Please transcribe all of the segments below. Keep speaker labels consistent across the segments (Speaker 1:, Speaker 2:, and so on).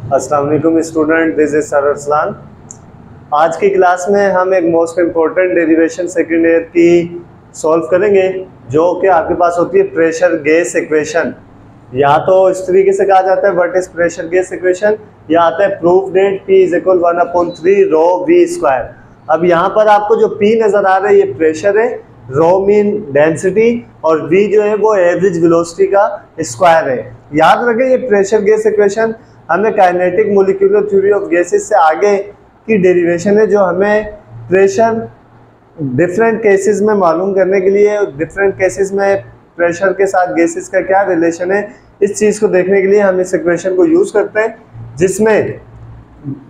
Speaker 1: अस्सलाम वालेकुम student, this is sir Arsalan. आज की क्लास में हम एक most important derivation second year की सॉल्व करेंगे, जो कि आपके पास होती है प्रेशर गैस इक्वेशन। या तो इस तरीके से कहा जाता है what is pressure gas equation, या आता है proof that P is equal 1/3 rho V square. अब यहाँ पर आपको जो P नज़र आ रहा है ये प्रेशर है, रो मीन डेंसिटी और V जो है वो एवरेज वेलोसिटी का स्क्वायर है। याद रखें ये प्रेशर गैस इक्वेशन हमें kinetic molecular theory of gases से आगे की डेरिवेशन है, जो हमें प्रेशर डिफरेंट केसेस में मालूम करने के लिए, डिफरेंट केसेस में प्रेशर के साथ गैसेस का क्या रिलेशन है, इस चीज़ को देखने के लिए हम इस इक्वेशन को यूज़ करते हैं। जिसमें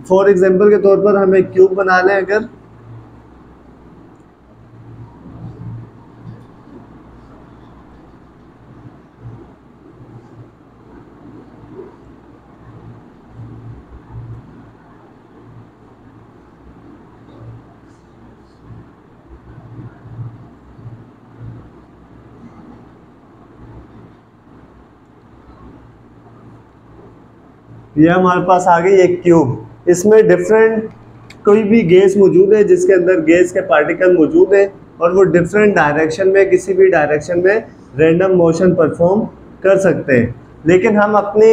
Speaker 1: फॉर एग्जांपल के तौर पर हम एक क्यूब बना लें, अगर ये हमारे पास आ गई एक क्यूब। इसमें डिफरेंट कोई भी गैस मौजूद है जिसके अंदर गैस के पार्टिकल मौजूद है और वो डिफरेंट डायरेक्शन में, किसी भी डायरेक्शन में रैंडम मोशन परफॉर्म कर सकते हैं। लेकिन हम अपनी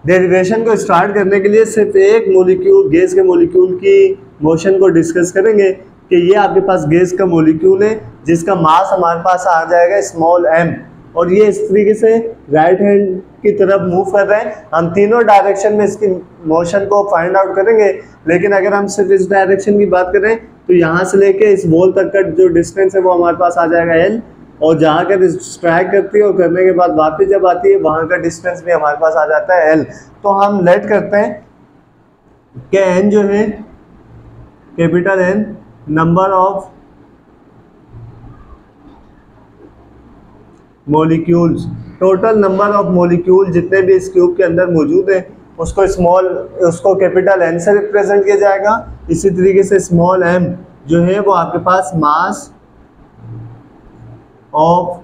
Speaker 1: डेरिवेशन को स्टार्ट करने के लिए सिर्फ एक मॉलिक्यूल, गैस के मॉलिक्यूल की मोशन को डिस्कस करेंगे कि ये आपके पास गैस का मॉलिक्यूल है जिसका मास हमारे पास आ जाएगा स्मॉल m, और ये इस तरीके से राइट हैंड की तरफ मूव कर रहे हैं। हम तीनों डायरेक्शन में इसकी मोशन को फाइंड आउट करेंगे। लेकिन अगर हम सिर्फ इस डायरेक्शन की बात करें तो यहाँ से लेके इस बॉल तक का जो डिस्टेंस है वो हमारे पास आ जाएगा l, और जहाँ कर स्ट्राइक करती है और करने के बाद वापस जब आती है वहाँ का डिस्टेंस भी हमारे पास आ जाता है l। तो हम लेट करते हैं कि n जो है capital N number of molecules, total number of molecule जितने भी इस क्यूब के अंदर मौजूद है उसको कैपिटल N से रिप्रेजेंट किया जाएगा। इसी तरीके से स्मॉल m जो है वो आपके पास मास ऑफ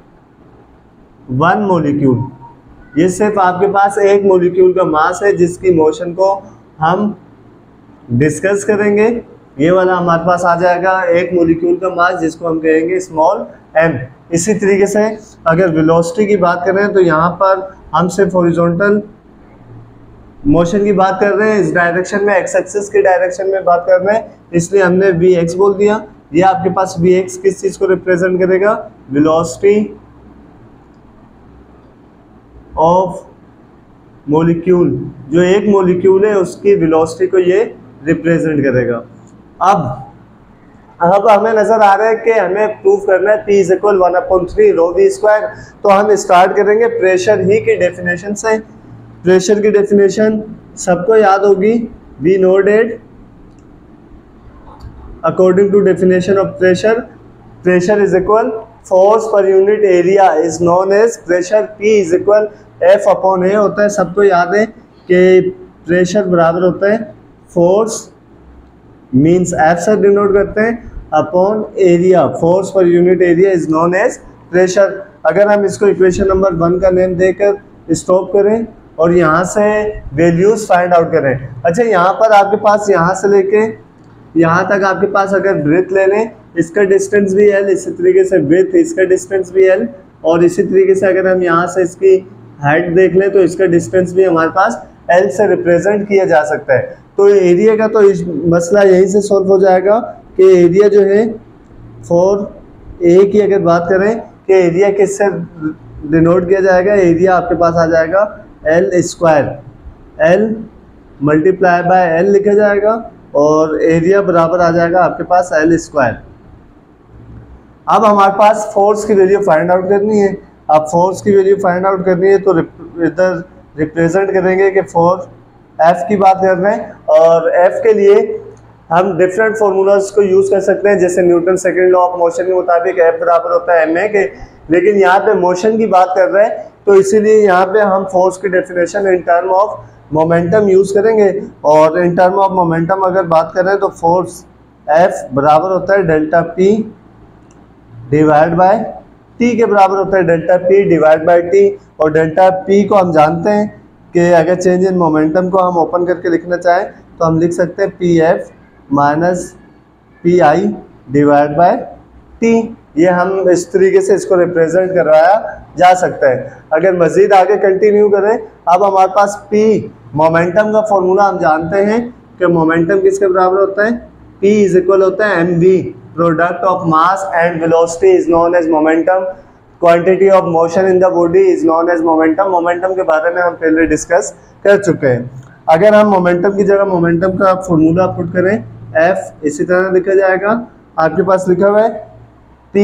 Speaker 1: वन मॉलिक्यूल, ये सिर्फ आपके पास एक मॉलिक्यूल का मास है जिसकी मोशन को हम डिस्कस करेंगे। ये वाला हमारे पास आ जाएगा एक मॉलिक्यूल का मास जिसको हम कहेंगे स्मॉल m। इसी तरीके से अगर वेलोसिटी की बात करें तो यहाँ पर हम सिर्फ हॉरिजॉन्टल मोशन की बात कर रहे हैं, इस डायरेक्शन में एक्स एक्सिस की डायरेक्शन में बात कर रहे हैं, इसलिए हमने Vx बोल दिया। ये आपके पास Vx किस चीज़ को रिप्रेजेंट करेगा, वेलोसिटी ऑफ मॉलिक्यूल, जो एक मॉलिक्यूल है उसकी वेलोसिटी को ये रिप्रेजेंट करेगा। अब हमें नजर आ रहा है कि हमें प्रूव करना है P is equal 1/3 rho V square. तो हम स्टार्ट करेंगे प्रेशर ही की डेफिनेशन से। प्रेशर की डेफिनेशन सबको याद होगी, we know that according to definition of pressure, pressure is equal force per unit area is known as pressure. P is equal F/A होता है। सबको याद है कि प्रेशर बराबर होता है फोर्स मीन्स F से डिनोट करते हैं upon area, force per unit area is known as pressure. अगर हम इसको इक्वेशन नंबर 1 का नेम देकर स्टॉप करें और यहाँ से वैल्यूज फाइंड आउट करें। अच्छा, यहाँ पर आपके पास यहाँ से लेके यहाँ तक आपके पास अगर ब्रेथ ले लें, इसका डिस्टेंस भी L, इसी तरीके से ब्रेथ इसका डिस्टेंस भी L, और इसी तरीके से अगर हम यहाँ से इसकी हाइट देख लें तो इसका डिस्टेंस भी हमारे पास L से रिप्रेजेंट किया जा सकता है। तो एरिया का तो इस मसला यहीं से सॉल्व हो जाएगा कि एरिया जो है फॉर ए की अगर बात करें कि एरिया किससे डिनोट किया जाएगा, एरिया आपके पास आ जाएगा L square, L multiply by L लिखा जाएगा और एरिया बराबर आ जाएगा आपके पास L स्क्वायर। अब हमारे पास फोर्स की वैल्यू फाइंड आउट करनी है। अब फोर्स की वैल्यू फाइंड आउट करनी है तो इधर रिप्रेजेंट करेंगे कि फोर्स F की बात कर रहे हैं, और F के लिए हम डिफरेंट फार्मूलाज को यूज़ कर सकते हैं, जैसे Newton second law of motion के मुताबिक F बराबर होता है ma के। लेकिन यहाँ पे मोशन की बात कर रहे हैं तो इसीलिए यहाँ पे हम फोर्स की definition in term of momentum use करेंगे। और इन टर्म ऑफ मोमेंटम अगर बात करें तो फोर्स F बराबर होता है delta P divide by T के बराबर होता है delta P divide by T। और डेल्टा P को हम जानते हैं कि अगर चेंज इन मोमेंटम को हम ओपन करके लिखना चाहें तो हम लिख सकते हैं P F minus P I divide by T. ये हम इस तरीके से इसको रिप्रेजेंट करवाया जा सकता है। अगर मज़ीद आगे कंटिन्यू करें, अब हमारे पास पी मोमेंटम का फॉर्मूला हम जानते हैं कि मोमेंटम किसके बराबर होता है, P इज इक्वल होता है mv, product of mass and velocity is known as momentum, quantity of motion in the body is known as momentum. Momentum के बारे में हम पहले डिस्कस कर चुके हैं। अगर हम मोमेंटम की जगह मोमेंटम का फॉर्मूला पुट करें, F इसी तरह लिखा जाएगा, आपके पास लिखा हुआ है P,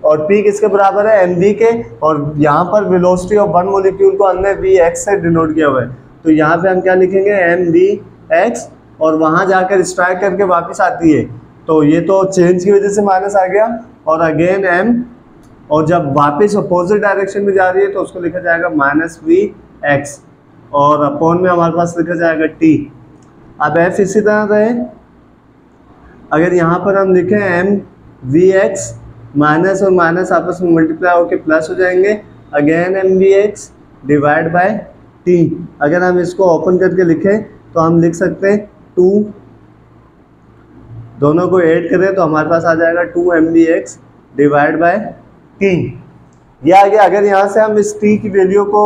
Speaker 1: और P किसके बराबर है, mv के, और यहाँ पर वेलोसिटी ऑफ वन मॉलिक्यूल को हमने vx से डिनोट किया हुआ है, तो यहाँ पे हम क्या लिखेंगे mvx, और वहाँ जाकर स्ट्राइक करके वापस आती है, तो ये तो चेंज की वजह से माइनस आ गया, और अगेन m, और जब वापस अपोजिट डायरेक्शन में जा रही है तो उसको लिखा जाएगा माइनस vx, और अपॉन में हमारे पास लिखा जाएगा t। अब f इसी तरह रहे, अगर यहाँ पर हम लिखें mvx, माइनस और माइनस आपस में मल्टीप्लाई होकर प्लस हो जाएंगे, again mvx divide by t। अगर हम इसको ओपन करके लिखें तो हम लिख सकते हैं 2, दोनों को ऐड करें तो हमारे पास आ जाएगा 2mvx डिवाइड बाय t। यह आ गया। अगर यहाँ से हम इस t की वैल्यू को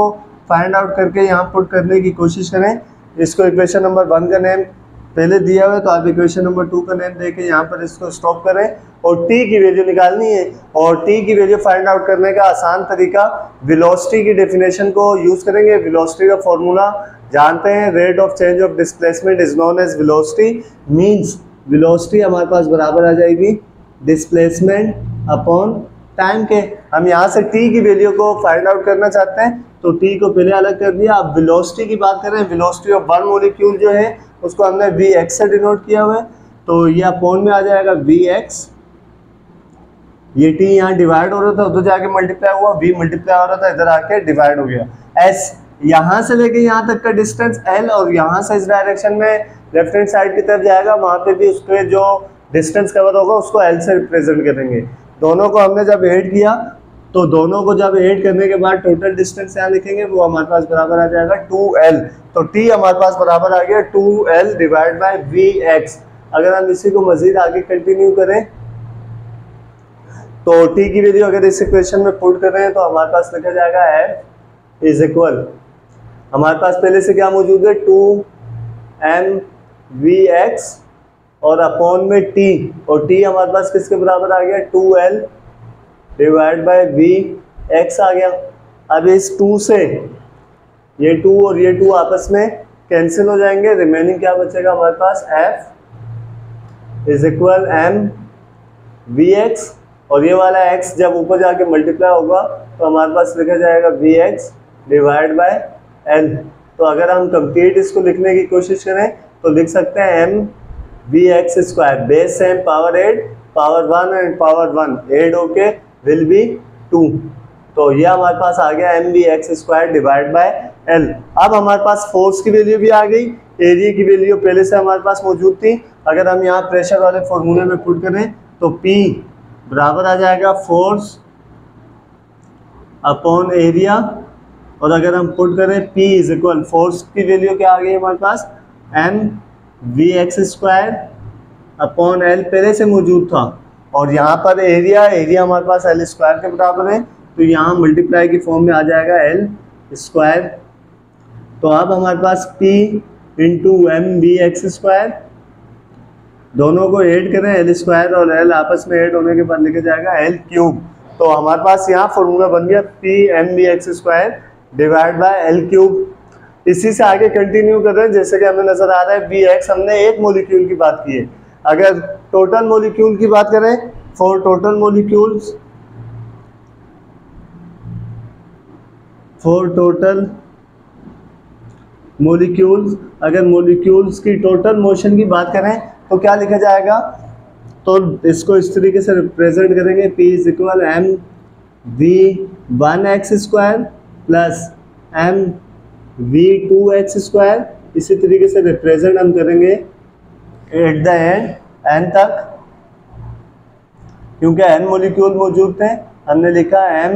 Speaker 1: फाइंड आउट करके यहाँ पुट करने की कोशिश करें, इसको इक्वेशन नंबर 1 का नेम पहले दिया हुआ है, तो आप इक्वेशन नंबर 2 का नेम देके यहाँ पर इसको स्टॉप करें और t की वैल्यू निकालनी है। और t की वैल्यू फाइंड आउट करने का आसान तरीका, वेलोसिटी की डेफिनेशन को यूज़ करेंगे। वेलोसिटी का फॉर्मूला जानते हैं, rate of change of displacement is known as velocity, means velocity हमारे पास बराबर आ जाएगी डिस्प्लेसमेंट अपॉन टाइम के। हम यहाँ से t की वैल्यू को फाइंड आउट करना चाहते हैं तो t को पहले अलग कर दिया। अब वेलोसिटी की बात करें, वेलोसिटी ऑफ वन मॉलिक्यूल जो है उसको हमने vx से डिनोट किया हुआ है, तो ये अपॉन में आ जाएगा vx, ये t यहाँ डिवाइड हो रहा था उधर जाके मल्टीप्लाई हुआ, v मल्टीप्लाई हो रहा था इधर आके डिवाइड हो गया, s यहाँ से लेके यहाँ तक का डिस्टेंस l, और यहाँ से इस डायरेक्शन में लेफ्ट हैंड साइड की तरफ जाएगा, वहाँ पे भी उसके जो डिस्टेंस कवर होगा उसको l से रिप्रेजेंट करेंगे। दोनों को हमने जब ऐड किया तो दोनों को जब ऐड करने के बाद टोटल डिस्टेंस यहाँ लिखेंगे, वो हमारे पास बराबर आ जाएगा 2l, तो t हमारे पास बराबर आ गया 2l डिवाइड बाय vx। अगर हम इसी को मजीद आगे कंटिन्यू करें तो t की वैल्यू अगर इस इक्वेशन में पुट कर रहे हैं तो हमारे पास लिखा जाएगा f इज इक्वल, हमारे पास पहले से क्या मौजूद है 2mvx और अपॉन में t, और t हमारे पास किसके बराबर आ गया 2l डिवाइड बाय vx आ गया। अब इस 2 से ये 2 और ये 2 आपस में कैंसिल हो जाएंगे, रिमेनिंग क्या बचेगा हमारे पास f इज इक्वल mvx, और ये वाला x जब ऊपर जाके मल्टीप्लाई होगा तो हमारे पास लिखा जाएगा vx डिवाइड बाय l। तो अगर हम कंप्लीट इसको लिखने की कोशिश करें तो लिख सकते हैं mvx square, base same power 8 power 1 and power 1 add होके विल बी 2, तो ये हमारे पास आ गया mvx square divide by l। अब हमारे पास फोर्स की वैल्यू भी आ गई, एरिया की वैल्यू पहले से हमारे पास मौजूद थी। अगर हम यहाँ प्रेशर वाले फॉर्मूले में पुट करें तो P बराबर आ जाएगा फोर्स अपॉन एरिया, और अगर हम पुट करें P इज इक्वल, फोर्स की वैल्यू क्या आ गई हमारे पास mvx स्क्वायर अपॉन l पहले से मौजूद था, और यहाँ पर एरिया हमारे पास l स्क्वायर के बराबर है, तो यहाँ मल्टीप्लाई की फॉर्म में आ जाएगा l स्क्वायर। तो अब हमारे पास P इंटू mvx स्क्वायर, दोनों को ऐड करें l स्क्वायर और l आपस में ऐड होने के बाद लिखा जाएगा l क्यूब, तो हमारे पास यहाँ फॉर्मूला बन गया P mvx square divide by l cube. इसी से आगे कंटिन्यू कर रहे हैं, जैसे कि हमें नजर आ रहा है vx, हमने एक मॉलिक्यूल की बात की है। अगर टोटल मॉलिक्यूल की बात करें, फॉर टोटल मॉलिक्यूल्स, अगर मॉलिक्यूल्स की टोटल मोशन की बात करें तो क्या लिखा जाएगा, तो इसको इस तरीके से रिप्रेजेंट करेंगे P is equal mv1x square plus mv2x square. इसी तरीके से रिप्रेजेंट हम करेंगे एट द एंड n तक, क्योंकि n मॉलिक्यूल मौजूद थे, हमने लिखा m,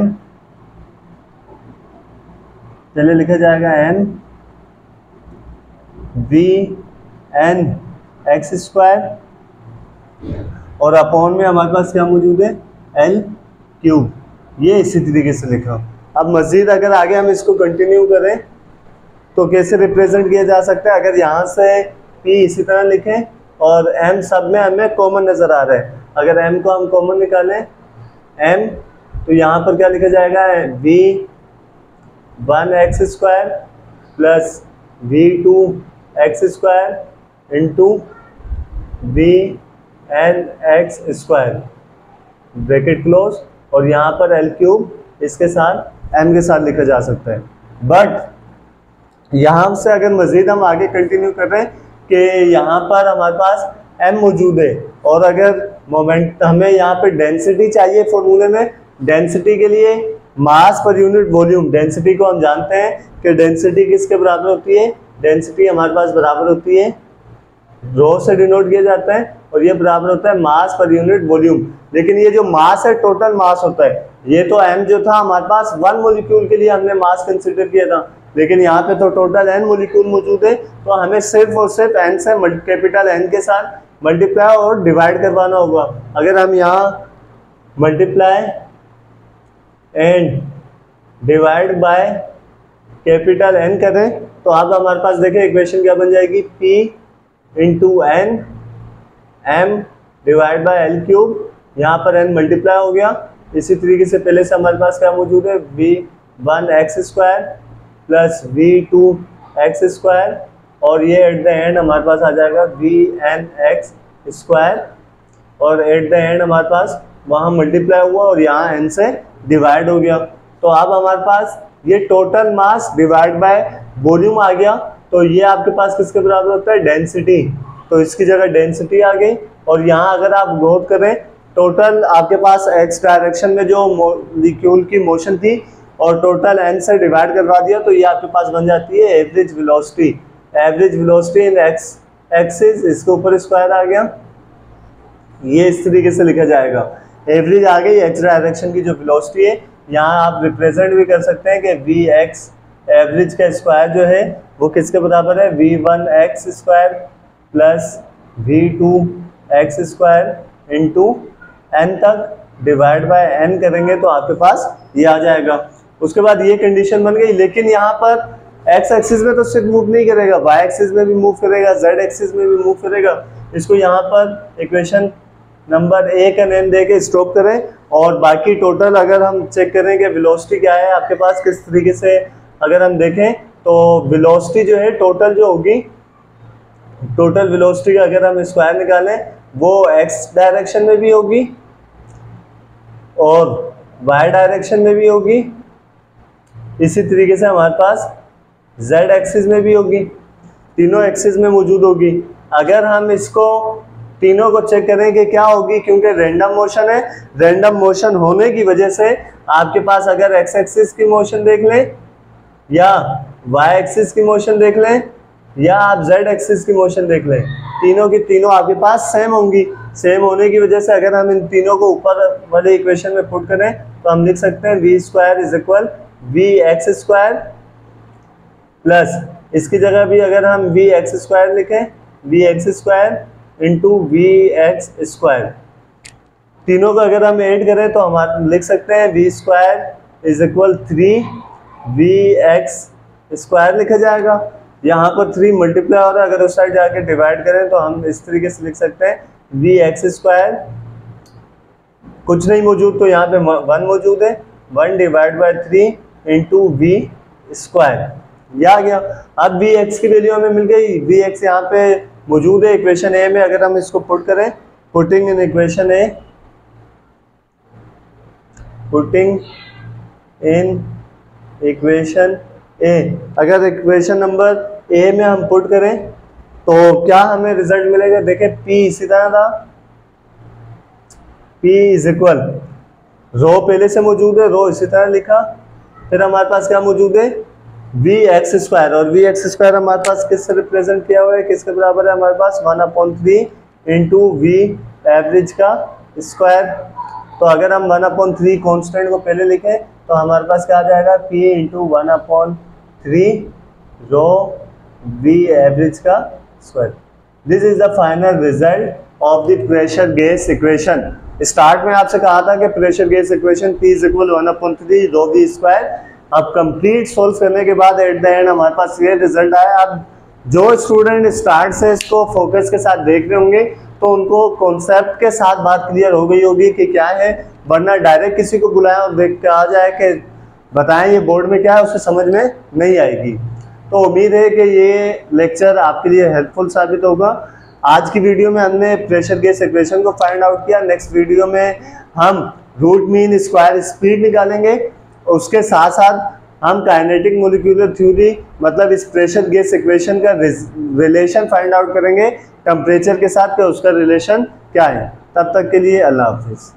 Speaker 1: चलिए लिखा जाएगा m v n x square, और अपॉन में हमारे पास क्या मौजूद है, एल क्यूब। ये इसी तरीके से लिखा। अब मज़ीद अगर आगे हम इसको कंटिन्यू करें तो कैसे रिप्रेजेंट किया जा सकता है, अगर यहाँ से P इसी तरह लिखें और M सब में हमें कॉमन नज़र आ रहा है, अगर M को हम कॉमन निकालें M, तो यहाँ पर क्या लिखा जाएगा, v 1x square plus v2 x square into v n x square bracket close, और यहाँ पर एल क्यूब इसके साथ m के साथ लिखा जा सकता है। बट यहाँ से अगर मज़ीद हम आगे कंटिन्यू कर रहे हैं कि यहाँ पर हमारे पास m मौजूद है, और अगर मोमेंट हमें यहाँ पे डेंसिटी चाहिए फॉर्मूले में, डेंसिटी के लिए मास पर यूनिट वॉल्यूम, डेंसिटी को हम जानते हैं कि डेंसिटी किसके बराबर होती है, डेंसिटी हमारे पास बराबर होती है रो से डिनोट किया जाता है, और ये बराबर होता है मास पर यूनिट वॉल्यूम। लेकिन ये जो मास है टोटल मास होता है, ये तो m जो था हमारे पास 1 मोलिक्यूल के लिए हमने मास कंसिडर किया था, लेकिन यहाँ पे तो टोटल n मोलिक्यूल मौजूद है, तो हमें सिर्फ और सिर्फ n से कैपिटल N के साथ मल्टीप्लाई और डिवाइड करवाना होगा। अगर हम यहाँ multiply and divide by capital N करें तो अब हमारे पास देखें इक्वेशन क्या बन जाएगी, P into n m divide by l cube, यहाँ पर n मल्टीप्लाई हो गया। इसी तरीके से पहले से हमारे पास क्या मौजूद है, v1x square plus v2x square, और ये एट द एंड हमारे पास आ जाएगा vnx स्क्वायर, और एट द एंड हमारे पास वहाँ मल्टीप्लाई हुआ और यहाँ n से डिवाइड हो गया। तो अब हमारे पास ये total mass divide by volume आ गया, तो ये आपके पास किसके बराबर होता है, डेंसिटी। तो इसकी जगह डेंसिटी आ गई, और यहाँ अगर आप गौर करें टोटल आपके पास x डायरेक्शन में जो मॉलिक्यूल की मोशन थी और टोटल n से डिवाइड करवा दिया, तो ये आपके पास बन जाती है एवरेज वेलोसिटी। एवरेज वेलोसिटी इन x एक्सिस, इसके ऊपर स्क्वायर आ गया, ये इस तरीके से लिखा जाएगा। एवरेज आ गई x डायरेक्शन की जो वेलोसिटी है, यहाँ आप रिप्रेजेंट भी कर सकते हैं कि vx एवरेज का स्क्वायर जो है वो किसके बराबर है, v1x square plus v2x square into n तक डिवाइड बाय n करेंगे तो आपके पास ये आ जाएगा। उसके बाद ये कंडीशन बन गई, लेकिन यहाँ पर x एक्सिस में तो सिर्फ मूव नहीं करेगा, y एक्सिस में भी मूव करेगा, z एक्सिस में भी मूव करेगा। इसको यहाँ पर इक्वेशन नंबर 1 का नेम दे के स्टॉप करें, और बाकी टोटल अगर हम चेक करें कि वेलोसिटी क्या है आपके पास, किस तरीके से अगर हम देखें तो वेलोसिटी जो है टोटल जो होगी, टोटल वेलोसिटी का अगर हम स्क्वायर निकालें वो x डायरेक्शन में भी होगी और y डायरेक्शन में भी होगी, इसी तरीके से हमारे पास z एक्सिस में भी होगी, तीनों एक्सिस में मौजूद होगी। अगर हम इसको तीनों को चेक करें कि क्या होगी, क्योंकि रैंडम मोशन है, रैंडम मोशन होने की वजह से आपके पास अगर x एक्सिस की मोशन देख लें या y एक्सिस की मोशन देख लें या आप z एक्सिस की मोशन देख लें, तीनों की तीनों आपके पास सेम होंगी। सेम होने की वजह से अगर हम इन तीनों को ऊपर वाले इक्वेशन में पुट करें तो हम लिख सकते हैं v square is equal vx square plus, इसकी जगह भी अगर हम vx स्क्वायर लिखें, vx square into vx square, तीनों को अगर हम ऐड करें तो हम लिख सकते हैं v square is equal 3vx square लिखा जाएगा। यहाँ पर 3 मल्टीप्लाई हो रहा है, अगर उस साइड जाके डिवाइड करें तो हम इस तरीके से लिख सकते हैं vx स्क्वायर, कुछ नहीं मौजूद तो यहाँ पे 1 मौजूद है, 1 divide by 3 into v square, ये आ गया। अब vx की वैल्यू हमें मिल गई, vx यहाँ पे मौजूद है इक्वेशन ए में। अगर हम इसको पुट करें, putting in equation A, putting in equation A, अगर इक्वेशन नंबर ए में हम पुट करें तो क्या हमें रिजल्ट मिलेगा, देखें P इसी तरह था, P इज इक्वल, रो पहले से मौजूद है, रो इसी तरह लिखा, फिर हमारे पास क्या मौजूद है vx स्क्वायर, और vx स्क्वायर हमारे पास किससे रिप्रेजेंट किया हुआ है, किसके बराबर है हमारे पास 1/3 इंटू v एवरेज का स्क्वायर। तो अगर हम 1/3 कांस्टेंट को पहले लिखें तो हमारे पास क्या आ जाएगा, p into 1/3 rho V average का square. This is the final result of the pressure gas equation. Start में आपसे कहा था कि pressure gas equation P is equal 1/3 rho V square. अब कंप्लीट सोल्व करने के बाद एट द एंड हमारे पास ये रिजल्ट आया। अब जो स्टूडेंट स्टार्ट से इसको फोकस के साथ देख रहे होंगे तो उनको कॉन्सेप्ट के साथ बात क्लियर हो गई होगी कि क्या है, वरना डायरेक्ट किसी को बुलाया और देख के आ जाए कि बताएं ये बोर्ड में क्या है, उसे समझ में नहीं आएगी। तो उम्मीद है कि ये लेक्चर आपके लिए हेल्पफुल साबित होगा। आज की वीडियो में हमने प्रेशर गैस इक्वेशन को फाइंड आउट किया। नेक्स्ट वीडियो में हम रूट मीन स्क्वायर स्पीड निकालेंगे। उसके साथ साथ हम काइनेटिक मॉलिक्यूलर थ्योरी मतलब इस प्रेशर गैस इक्वेशन का रिलेशन फाइंड आउट करेंगे टेम्परेचर के साथ कि उसका रिलेशन क्या है। तब तक के लिए अल्लाह हाफिज़।